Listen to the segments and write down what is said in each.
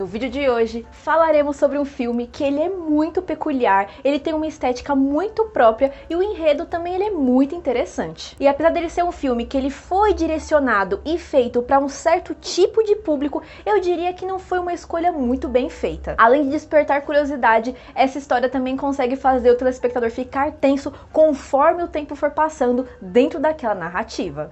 No vídeo de hoje falaremos sobre um filme que ele é muito peculiar, ele tem uma estética muito própria e o enredo também ele é muito interessante. E apesar dele ser um filme que ele foi direcionado e feito para um certo tipo de público, eu diria que não foi uma escolha muito bem feita. Além de despertar curiosidade, essa história também consegue fazer o telespectador ficar tenso conforme o tempo for passando dentro daquela narrativa.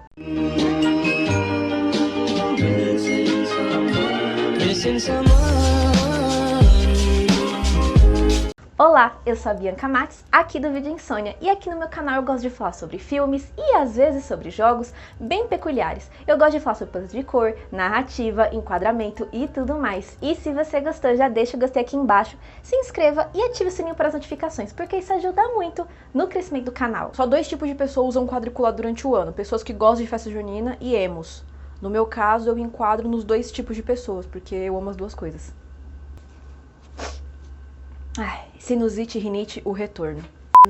Olá, eu sou a Bianca Max, aqui do Vídeo Insônia, e aqui no meu canal eu gosto de falar sobre filmes e às vezes sobre jogos bem peculiares. Eu gosto de falar sobre planos de cor, narrativa, enquadramento e tudo mais. E se você gostou, já deixa o gostei aqui embaixo, se inscreva e ative o sininho para as notificações, porque isso ajuda muito no crescimento do canal. Só dois tipos de pessoas usam quadriculado durante o ano, pessoas que gostam de festa junina e emos. No meu caso, eu enquadro nos dois tipos de pessoas, porque eu amo as duas coisas. Sinusite e rinite, o retorno.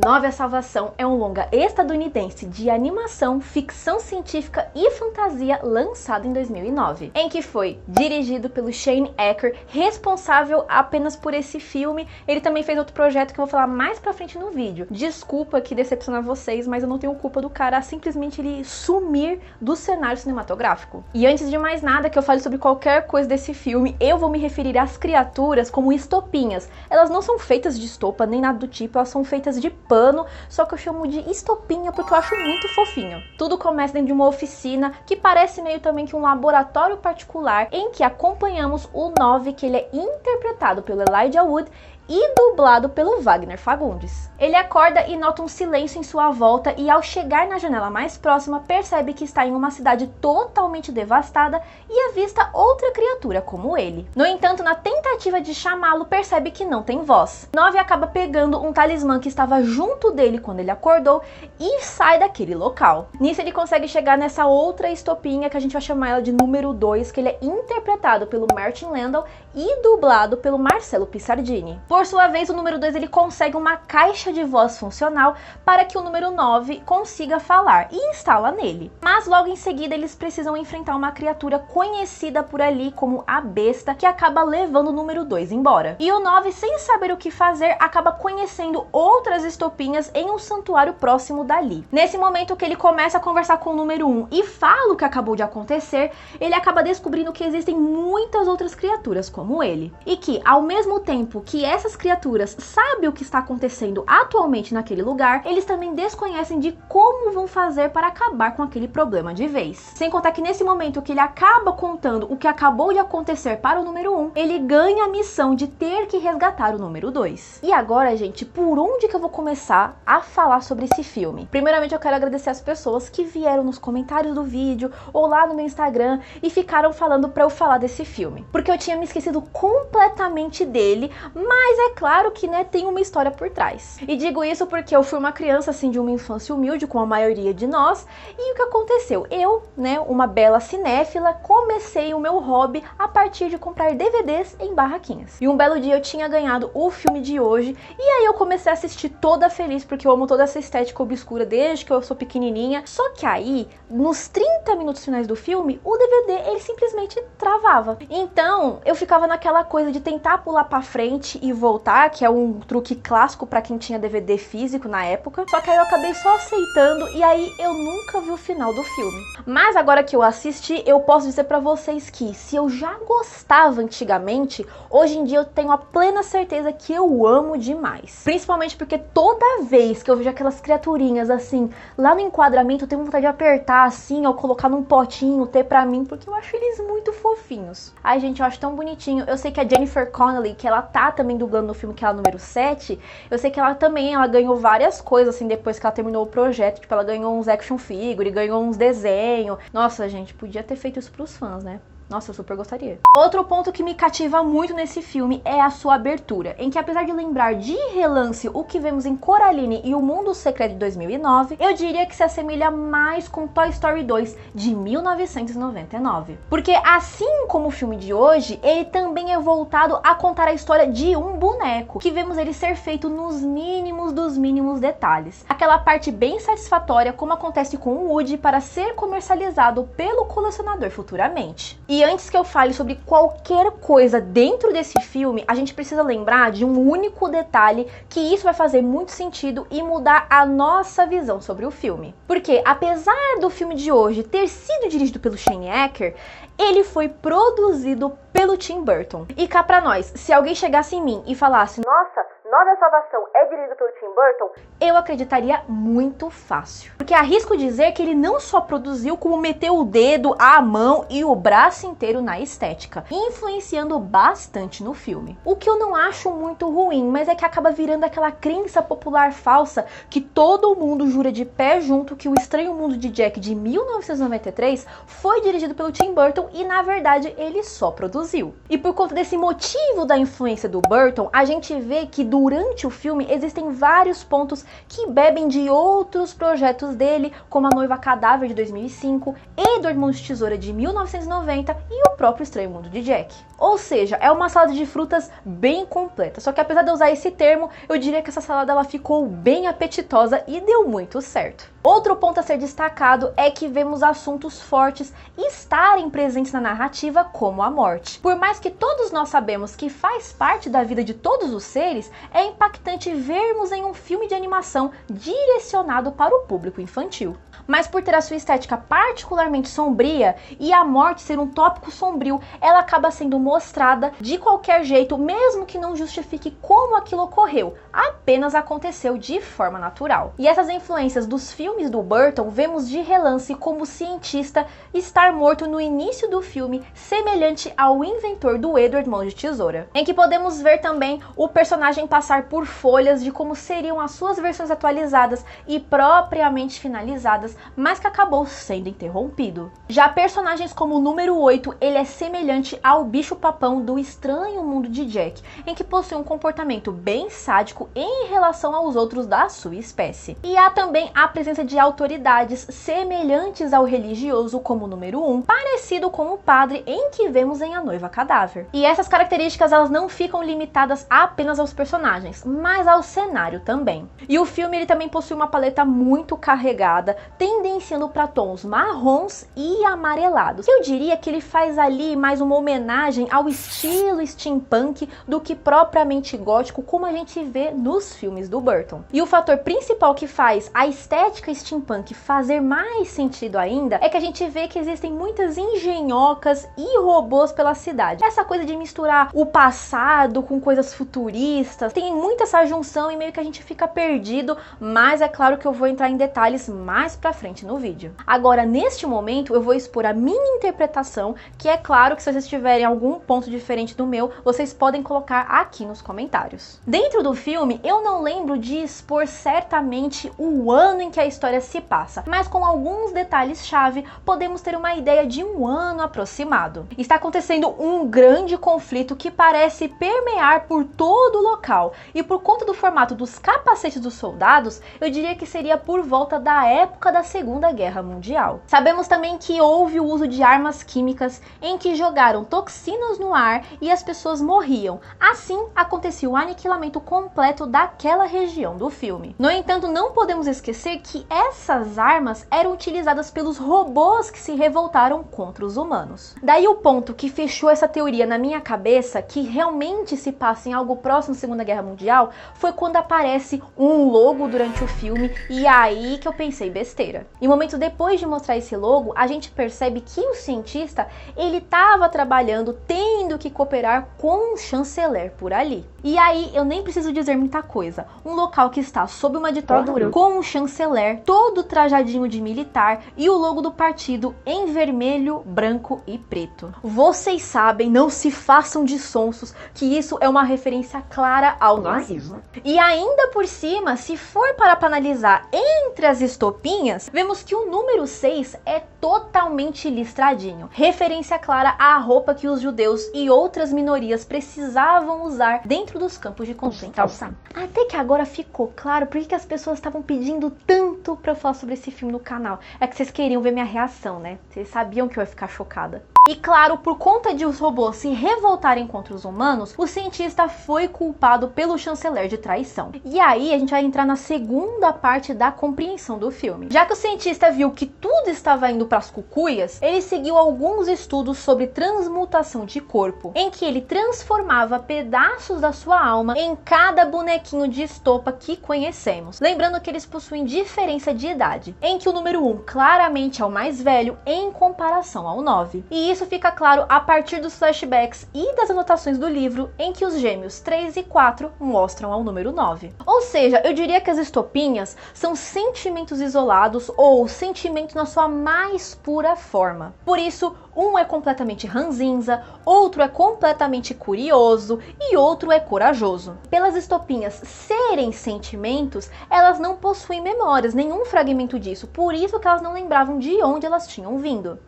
9 A Salvação é um longa estadunidense de animação, ficção científica e fantasia lançado em 2009, em que foi dirigido pelo Shane Acker, responsável apenas por esse filme. Ele também fez outro projeto que eu vou falar mais pra frente no vídeo. Desculpa que decepcionar vocês, mas eu não tenho culpa do cara simplesmente ele sumir do cenário cinematográfico. E antes de mais nada que eu fale sobre qualquer coisa desse filme, eu vou me referir às criaturas como estopinhas. Elas não são feitas de estopa nem nada do tipo, elas são feitas de pano, só que eu chamo de estopinha porque eu acho muito fofinho. Tudo começa dentro de uma oficina que parece meio também que um laboratório particular, em que acompanhamos o 9, que ele é interpretado pelo Elijah Wood e dublado pelo Wagner Fagundes. Ele acorda e nota um silêncio em sua volta e ao chegar na janela mais próxima percebe que está em uma cidade totalmente devastada e avista outra criatura como ele. No entanto, na tentativa de chamá-lo, percebe que não tem voz. 9 acaba pegando um talismã que estava junto dele quando ele acordou e sai daquele local. Nisso ele consegue chegar nessa outra estopinha que a gente vai chamar ela de número 2, que ele é interpretado pelo Martin Landau e dublado pelo Marcelo Pissardini. Por sua vez, o número 2 ele consegue uma caixa de voz funcional para que o número 9 consiga falar e instala nele. Mas logo em seguida eles precisam enfrentar uma criatura conhecida por ali como a Besta, que acaba levando o número 2 embora. E o 9, sem saber o que fazer, acaba conhecendo outras estopinhas em um santuário próximo dali. Nesse momento que ele começa a conversar com o número 1 e fala o que acabou de acontecer, ele acaba descobrindo que existem muitas outras criaturas como ele. E que, ao mesmo tempo que essas criaturas sabem o que está acontecendo atualmente naquele lugar, eles também desconhecem de como vão fazer para acabar com aquele problema de vez. Sem contar que nesse momento que ele acaba contando o que acabou de acontecer para o número 1, ele ganha a missão de ter que resgatar o número 2. E agora, gente, por onde que eu vou começar a falar sobre esse filme? Primeiramente, eu quero agradecer as pessoas que vieram nos comentários do vídeo ou lá no meu Instagram e ficaram falando para eu falar desse filme, porque eu tinha me esquecido completamente dele, mas é claro que, né, tem uma história por trás. E digo isso porque eu fui uma criança, assim, de uma infância humilde, como a maioria de nós, e o que aconteceu? Eu, né, uma bela cinéfila, comecei o meu hobby a partir de comprar DVDs em barraquinhas. E um belo dia eu tinha ganhado o filme de hoje, e aí eu comecei a assistir toda feliz, porque eu amo toda essa estética obscura desde que eu sou pequenininha. Só que aí, nos 30 minutos finais do filme, o DVD, ele simplesmente travava. Então, eu ficava naquela coisa de tentar pular pra frente e voltar, que é um truque clássico pra quem tinha DVD físico na época. Só que aí eu acabei só aceitando e aí eu nunca vi o final do filme. Mas agora que eu assisti, eu posso dizer pra vocês que se eu já gostava antigamente, hoje em dia eu tenho a plena certeza que eu amo demais. Principalmente porque toda vez que eu vejo aquelas criaturinhas assim, lá no enquadramento, eu tenho vontade de apertar assim, ou colocar num potinho, ter pra mim, porque eu acho eles muito fofinhos. Ai, gente, eu acho tão bonitinho. Eu sei que a Jennifer Connelly, que ela tá também dublando no filme, que é a número 7, eu sei que ela também, ela ganhou várias coisas, assim, depois que ela terminou o projeto. Tipo, ela ganhou uns action figure, ganhou uns desenhos. Nossa, gente, podia ter feito isso pros fãs, né? Nossa, eu super gostaria. Outro ponto que me cativa muito nesse filme é a sua abertura, em que apesar de lembrar de relance o que vemos em Coraline e o Mundo Secreto de 2009, eu diria que se assemelha mais com Toy Story 2 de 1999. Porque assim como o filme de hoje, ele também é voltado a contar a história de um boneco, que vemos ele ser feito nos mínimos dos mínimos detalhes. Aquela parte bem satisfatória como acontece com o Woody para ser comercializado pelo colecionador futuramente. E E antes que eu fale sobre qualquer coisa dentro desse filme, a gente precisa lembrar de um único detalhe que isso vai fazer muito sentido e mudar a nossa visão sobre o filme. Porque apesar do filme de hoje ter sido dirigido pelo Shane Acker, ele foi produzido pelo Tim Burton. E cá pra nós, se alguém chegasse em mim e falasse: nossa, Nova Salvação é dirigido pelo Tim Burton, eu acreditaria muito fácil. Porque arrisco dizer que ele não só produziu, como meteu o dedo, a mão e o braço inteiro na estética, influenciando bastante no filme. O que eu não acho muito ruim, mas é que acaba virando aquela crença popular falsa que todo mundo jura de pé junto que O Estranho Mundo de Jack de 1993 foi dirigido pelo Tim Burton e na verdade ele só produziu. E por conta desse motivo da influência do Burton, a gente vê que durante o filme existem vários pontos que bebem de outros projetos dele, como A Noiva Cadáver de 2005, Edward Mãos de Tesoura de 1990 e o próprio Estranho Mundo de Jack. Ou seja, é uma salada de frutas bem completa. Só que apesar de eu usar esse termo, eu diria que essa salada ela ficou bem apetitosa e deu muito certo. Outro ponto a ser destacado é que vemos assuntos fortes estarem presentes na narrativa, como a morte. Por mais que todos nós sabemos que faz parte da vida de todos os seres, é impactante vermos em um filme de animação direcionado para o público infantil. Mas por ter a sua estética particularmente sombria e a morte ser um tópico sombrio, ela acaba sendo mostrada de qualquer jeito, mesmo que não justifique como aquilo ocorreu, apenas aconteceu de forma natural. E essas influências dos filmes do Burton vemos de relance como o cientista estar morto no início do filme, semelhante ao inventor do Edward Mãos de Tesoura, em que podemos ver também o personagem passar por folhas de como seriam as suas versões atualizadas e propriamente finalizadas, mas que acabou sendo interrompido. Já personagens como o número 8, ele é semelhante ao bicho-papão do Estranho Mundo de Jack, em que possui um comportamento bem sádico em relação aos outros da sua espécie. E há também a presença de autoridades semelhantes ao religioso, como o número 1, parecido com o padre em que vemos em A Noiva Cadáver. E essas características elas não ficam limitadas apenas aos personagens, mas ao cenário também. E o filme ele também possui uma paleta muito carregada, tendenciando para tons marrons e amarelados. Eu diria que ele faz ali mais uma homenagem ao estilo steampunk do que propriamente gótico, como a gente vê nos filmes do Burton. E o fator principal que faz a estética steampunk fazer mais sentido ainda é que a gente vê que existem muitas engenhocas e robôs pela cidade. Essa coisa de misturar o passado com coisas futuristas, tem muita essa junção e meio que a gente fica perdido, mas é claro que eu vou entrar em detalhes mais pra frente no vídeo. Agora, neste momento, eu vou expor a minha interpretação, que é claro que se vocês tiverem algum ponto diferente do meu, vocês podem colocar aqui nos comentários. Dentro do filme, eu não lembro de expor certamente o ano em que a história se passa, mas com alguns detalhes-chave, podemos ter uma ideia de um ano aproximado. Está acontecendo um grande conflito que parece permear por todo o local, e por conta do formato dos capacetes dos soldados, eu diria que seria por volta da época da Segunda Guerra Mundial. Sabemos também que houve o uso de armas químicas em que jogaram toxinas no ar e as pessoas morriam. Assim, acontecia o aniquilamento completo daquela região do filme. No entanto, não podemos esquecer que essas armas eram utilizadas pelos robôs que se revoltaram contra os humanos. Daí o ponto que fechou essa teoria na minha cabeça, que realmente se passa em algo próximo à Segunda Guerra Mundial, foi quando aparece um logo durante o filme, e aí que eu pensei besteira. E momentos depois de mostrar esse logo, a gente percebe que o cientista, ele estava trabalhando, tendo que cooperar com um chanceler por ali. E aí, eu nem preciso dizer muita coisa. Um local que está sob uma ditadura, com um chanceler todo trajadinho de militar e o logo do partido em vermelho, branco e preto. Vocês sabem, não se façam de sonsos, que isso é uma referência clara ao nazismo. E ainda por cima, se for para analisar entre as estopinhas, vemos que o número 6 é totalmente listradinho. Referência clara à roupa que os judeus e outras minorias precisavam usar dentro dos campos de concentração. Até que agora ficou claro por que as pessoas estavam pedindo tanto pra eu falar sobre esse filme no canal. É que vocês queriam ver minha reação, né? Vocês sabiam que eu ia ficar chocada. E claro, por conta de os robôs se revoltarem contra os humanos, o cientista foi culpado pelo chanceler de traição. E aí a gente vai entrar na segunda parte da compreensão do filme. Já Já que o cientista viu que tudo estava indo para as cucuias, ele seguiu alguns estudos sobre transmutação de corpo, em que ele transformava pedaços da sua alma em cada bonequinho de estopa que conhecemos. Lembrando que eles possuem diferença de idade, em que o número 1 claramente é o mais velho em comparação ao 9. E isso fica claro a partir dos flashbacks e das anotações do livro, em que os gêmeos 3 e 4 mostram ao número 9. Ou seja, eu diria que as estopinhas são sentimentos isolados ou sentimentos na sua mais pura forma. Por isso, um é completamente ranzinza, outro é completamente curioso e outro é corajoso. Pelas estopinhas serem sentimentos, elas não possuem memórias, nenhum fragmento disso, por isso que elas não lembravam de onde elas tinham vindo.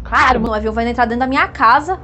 Claro, um avião vai entrar dentro da minha casa.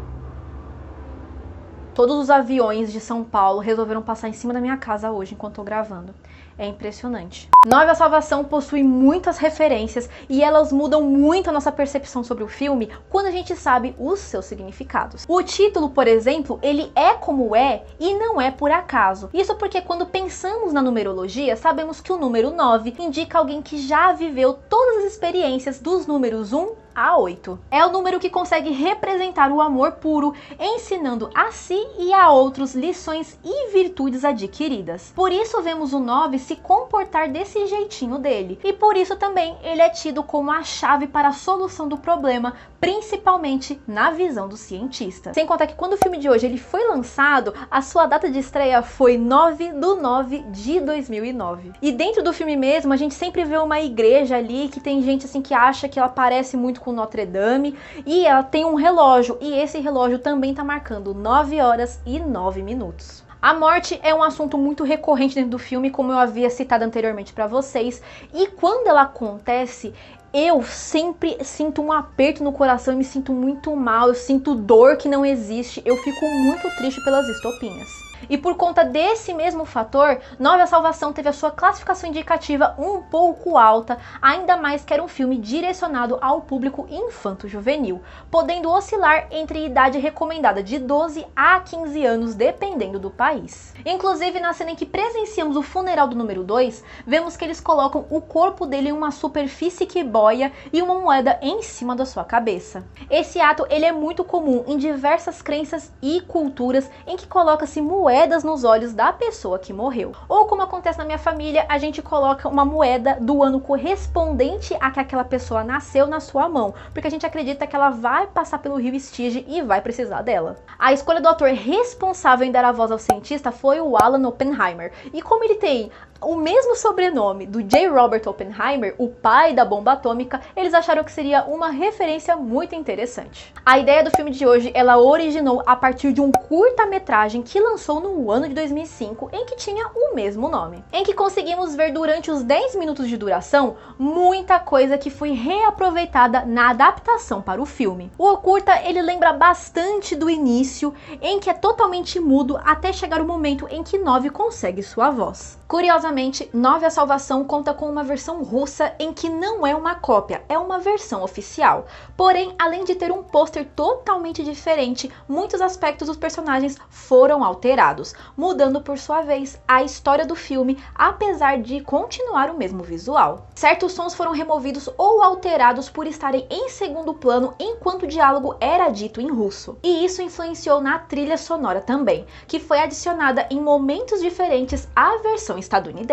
Todos os aviões de São Paulo resolveram passar em cima da minha casa hoje enquanto tô gravando. É impressionante. 9 A Salvação possui muitas referências e elas mudam muito a nossa percepção sobre o filme quando a gente sabe os seus significados. O título, por exemplo, ele é como é e não é por acaso. Isso porque quando pensamos na numerologia, sabemos que o número 9 indica alguém que já viveu todas as experiências dos números 1 a 8. É o número que consegue representar o amor puro, ensinando a si e a outros lições e virtudes adquiridas. Por isso vemos o 9 se comportar desse jeitinho dele. E por isso também ele é tido como a chave para a solução do problema, principalmente na visão do cientista. Sem contar que quando o filme de hoje ele foi lançado, a sua data de estreia foi 9/9/2009. E dentro do filme mesmo, a gente sempre vê uma igreja ali que tem gente assim que acha que ela parece muito com Notre Dame, e ela tem um relógio, e esse relógio também tá marcando 9h09. A morte é um assunto muito recorrente dentro do filme, como eu havia citado anteriormente para vocês, e quando ela acontece, eu sempre sinto um aperto no coração, eu me sinto muito mal, eu sinto dor que não existe, eu fico muito triste pelas estopinhas. E por conta desse mesmo fator, 9 A Salvação teve a sua classificação indicativa um pouco alta, ainda mais que era um filme direcionado ao público infanto-juvenil, podendo oscilar entre idade recomendada de 12 a 15 anos, dependendo do país. Inclusive, na cena em que presenciamos o funeral do número 2, vemos que eles colocam o corpo dele em uma superfície que boia e uma moeda em cima da sua cabeça. Esse ato ele é muito comum em diversas crenças e culturas em que coloca-se moedas nos olhos da pessoa que morreu. Ou como acontece na minha família, a gente coloca uma moeda do ano correspondente a que aquela pessoa nasceu na sua mão, porque a gente acredita que ela vai passar pelo rio Stygia e vai precisar dela. A escolha do ator responsável em dar a voz ao cientista foi o Alan Oppenheimer, e como ele tem o mesmo sobrenome do J. Robert Oppenheimer, o pai da bomba atômica, eles acharam que seria uma referência muito interessante. A ideia do filme de hoje, ela originou a partir de um curta-metragem que lançou no ano de 2005, em que tinha o mesmo nome. Em que conseguimos ver durante os 10 minutos de duração, muita coisa que foi reaproveitada na adaptação para o filme. O curta, ele lembra bastante do início, em que é totalmente mudo até chegar o momento em que 9 consegue sua voz. Curiosamente, 9 A Salvação conta com uma versão russa em que não é uma cópia, é uma versão oficial. Porém, além de ter um pôster totalmente diferente, muitos aspectos dos personagens foram alterados, mudando por sua vez a história do filme, apesar de continuar o mesmo visual. Certos sons foram removidos ou alterados por estarem em segundo plano enquanto o diálogo era dito em russo. E isso influenciou na trilha sonora também, que foi adicionada em momentos diferentes à versão estadunidense.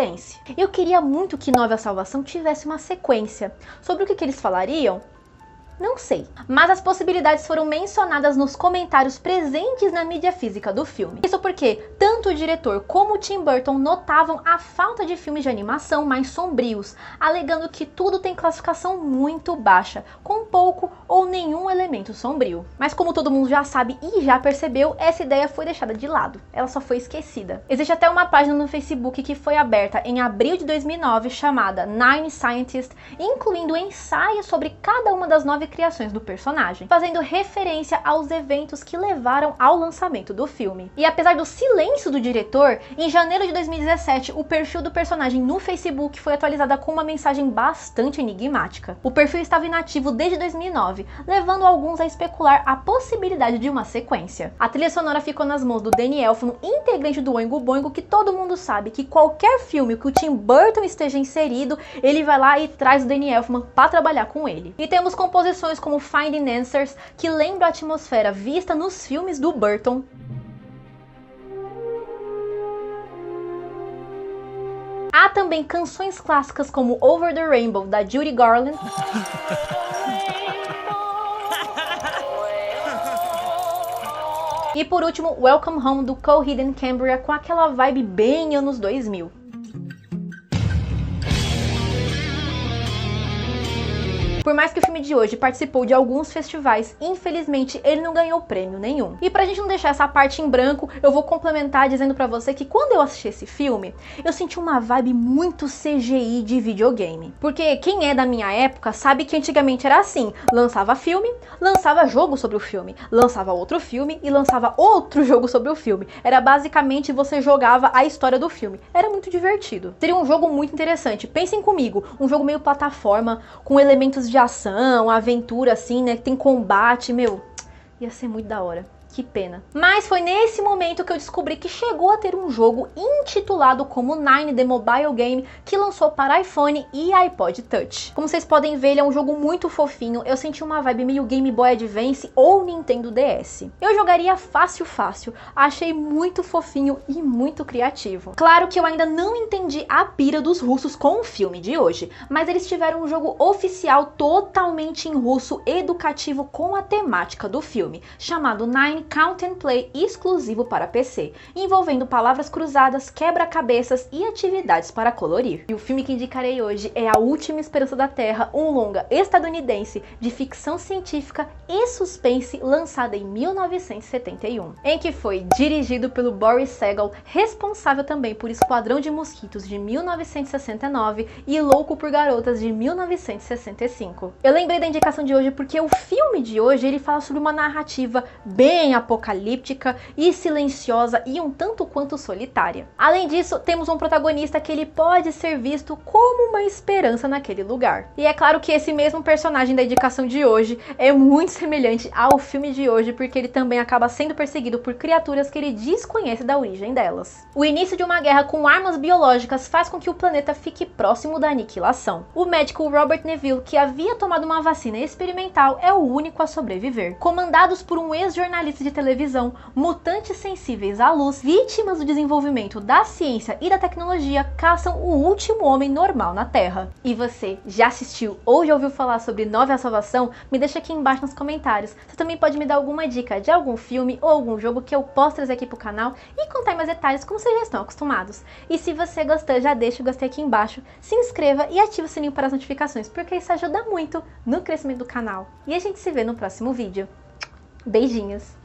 Eu queria muito que 9 A Salvação tivesse uma sequência. Sobre o que eles falariam? Não sei, mas as possibilidades foram mencionadas nos comentários presentes na mídia física do filme. Isso porque tanto o diretor como o Tim Burton notavam a falta de filmes de animação mais sombrios, alegando que tudo tem classificação muito baixa, com pouco ou nenhum elemento sombrio. Mas como todo mundo já sabe e já percebeu, essa ideia foi deixada de lado, ela só foi esquecida. Existe até uma página no Facebook que foi aberta em abril de 2009 chamada Nine Scientists, incluindo ensaios sobre cada uma das 9 9 criações do personagem, fazendo referência aos eventos que levaram ao lançamento do filme. E apesar do silêncio do diretor, em janeiro de 2017, o perfil do personagem no Facebook foi atualizado com uma mensagem bastante enigmática. O perfil estava inativo desde 2009, levando alguns a especular a possibilidade de uma sequência. A trilha sonora ficou nas mãos do Danny Elfman, integrante do Oingo Boingo, que todo mundo sabe que qualquer filme que o Tim Burton esteja inserido, ele vai lá e traz o Danny Elfman para trabalhar com ele. E temos composições como Finding Answers, que lembra a atmosfera vista nos filmes do Burton. Há também canções clássicas como Over the Rainbow, da Judy Garland. E por último, Welcome Home, do Coheed and Cambria, com aquela vibe bem anos 2000. Por mais que o filme de hoje participou de alguns festivais, infelizmente ele não ganhou prêmio nenhum. E pra gente não deixar essa parte em branco, eu vou complementar dizendo pra você que quando eu assisti esse filme, eu senti uma vibe muito CGI de videogame. Porque quem é da minha época sabe que antigamente era assim, lançava filme, lançava jogo sobre o filme, lançava outro filme e lançava outro jogo sobre o filme. Era basicamente você jogava a história do filme. Era muito divertido. Seria um jogo muito interessante. Pensem comigo, um jogo meio plataforma, com elementos de ação, aventura assim, né, que tem combate, meu, ia ser muito da hora. Que pena. Mas foi nesse momento que eu descobri que chegou a ter um jogo intitulado como Nine The Mobile Game, que lançou para iPhone e iPod Touch. Como vocês podem ver, ele é um jogo muito fofinho, eu senti uma vibe meio Game Boy Advance ou Nintendo DS. Eu jogaria fácil, achei muito fofinho e muito criativo. Claro que eu ainda não entendi a pira dos russos com o filme de hoje, mas eles tiveram um jogo oficial totalmente em russo, educativo com a temática do filme, chamado Nine Count and Play, exclusivo para PC, envolvendo palavras cruzadas, quebra-cabeças e atividades para colorir. E o filme que indicarei hoje é A Última Esperança da Terra, um longa estadunidense de ficção científica e suspense lançado em 1971, em que foi dirigido pelo Boris Sagal, responsável também por Esquadrão de Mosquitos de 1969 e Louco por Garotas de 1965. Eu lembrei da indicação de hoje porque o filme de hoje ele fala sobre uma narrativa bem apocalíptica e silenciosa e um tanto quanto solitária. Além disso, temos um protagonista que ele pode ser visto como uma esperança naquele lugar. E é claro que esse mesmo personagem da indicação de hoje é muito semelhante ao filme de hoje, porque ele também acaba sendo perseguido por criaturas que ele desconhece da origem delas. O início de uma guerra com armas biológicas faz com que o planeta fique próximo da aniquilação. O médico Robert Neville, que havia tomado uma vacina experimental, é o único a sobreviver. Comandados por um ex-jornalista de televisão, mutantes sensíveis à luz, vítimas do desenvolvimento da ciência e da tecnologia, caçam o último homem normal na Terra. E você já assistiu ou já ouviu falar sobre Nove a Salvação? Me deixa aqui embaixo nos comentários. Você também pode me dar alguma dica de algum filme ou algum jogo que eu posso trazer aqui pro canal e contar mais detalhes como vocês já estão acostumados. E se você gostou, já deixa o gostei aqui embaixo, se inscreva e ative o sininho para as notificações, porque isso ajuda muito no crescimento do canal. E a gente se vê no próximo vídeo. Beijinhos!